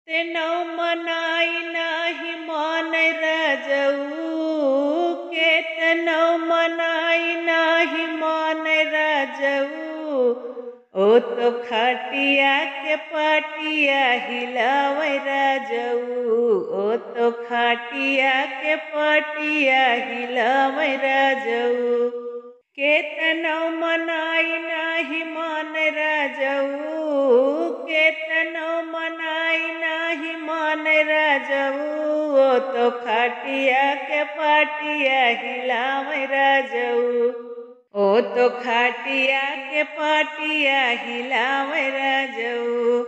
तेनौ मनाई नाही मान राजऊ के तेनौ मनाई नाही मान राजऊ। ओ तो खाटिया के पाटिया हिलावै राजऊ। ओ तो खाटिया के पाटिया हिलावै राजऊ। के तेनौ मनाई नाही मान राजऊ के तेनौ मनाई नाही मान राजऊ। ओ तो खाटिया के पाटिया हिलावै राजऊ। ओ तो खाटिया के पाटिया हिलावै राजऊ।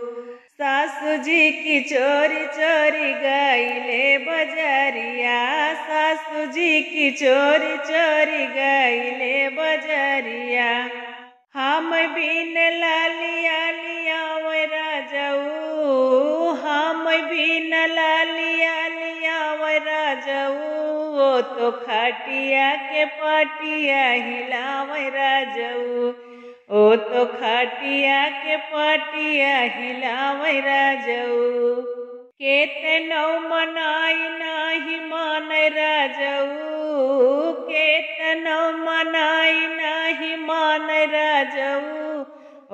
सासू जी की चोरी चोरी गईले बजरिया। सासू जी की चोरी चोरी गईले बजरिया। हम बिन लालिया लियावै राजऊ। हम बिन लालिया लियावै राजऊ। ओ तो खाटिया के पाटिया हिलावै राजऊ। ओ तो खाटिया के पाटिया हिलावै राजऊ। के तेनौ मनाई नाही मान राजऊ के तेनौ मनाई नाही मान राजऊ।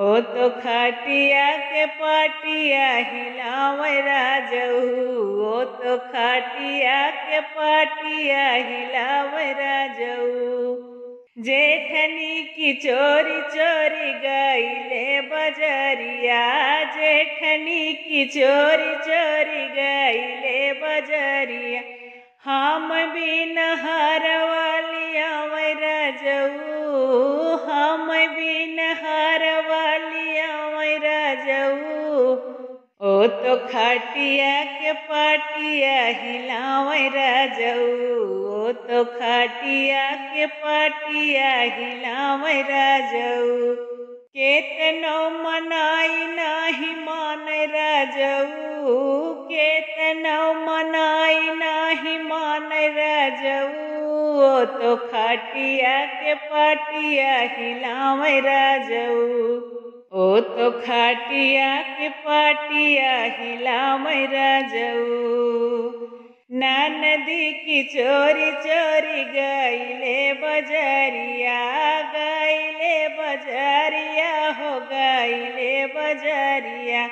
ओ तो खाटिया के पाटिया हिलावै राजऊ। ओ तो खाटिया के पाटिया हिलावै राजऊ। जेठनी की चोरी चोरी गईले बजरिया। जेठनी की चोरी चोरी गईले बजरिया। हम बिन हारवा लियावै राजऊ। हम बिन हारवा लियावै राजऊ। ओ तो खाटिया के पाटिया हिलावै राजऊ। ओ तो खाटिया के पाटिया हिलावै राजऊ। के तेनौ मनाई नाही मान राजऊ के तेनौ मनाई नाही मान राजऊ। ओ तो खाटिया के पाटिया हिलावै राजऊ। ओ तो खाटिया के पाटिया हिलावै राजऊ। ननदी की चोरी चोरी गईले बजरिया। गईले बजरिया हो गईले बजरिया।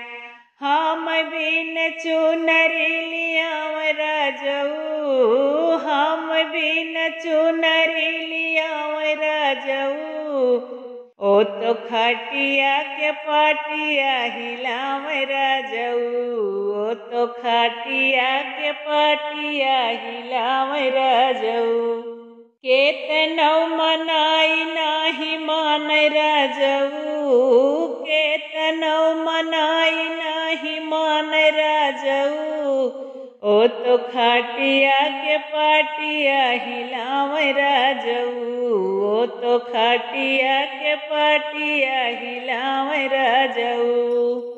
हम बिन चुनरी लियावै राजऊ। हम बिन चुनरी लियावै राजऊ। ओ तो खाटिया के पाटिया हिलावै राजऊ। ओ तो खाटिया के पाटिया हिलावै राजऊ। के तेनौ मनाई नाही मान राजऊ के तेनौ मनाई नाही मान राजऊ। ओ तो खाटिया के पाटिया हिलावै राजऊ। ओ तो खाटिया के पाटिया हिलावै राजऊ।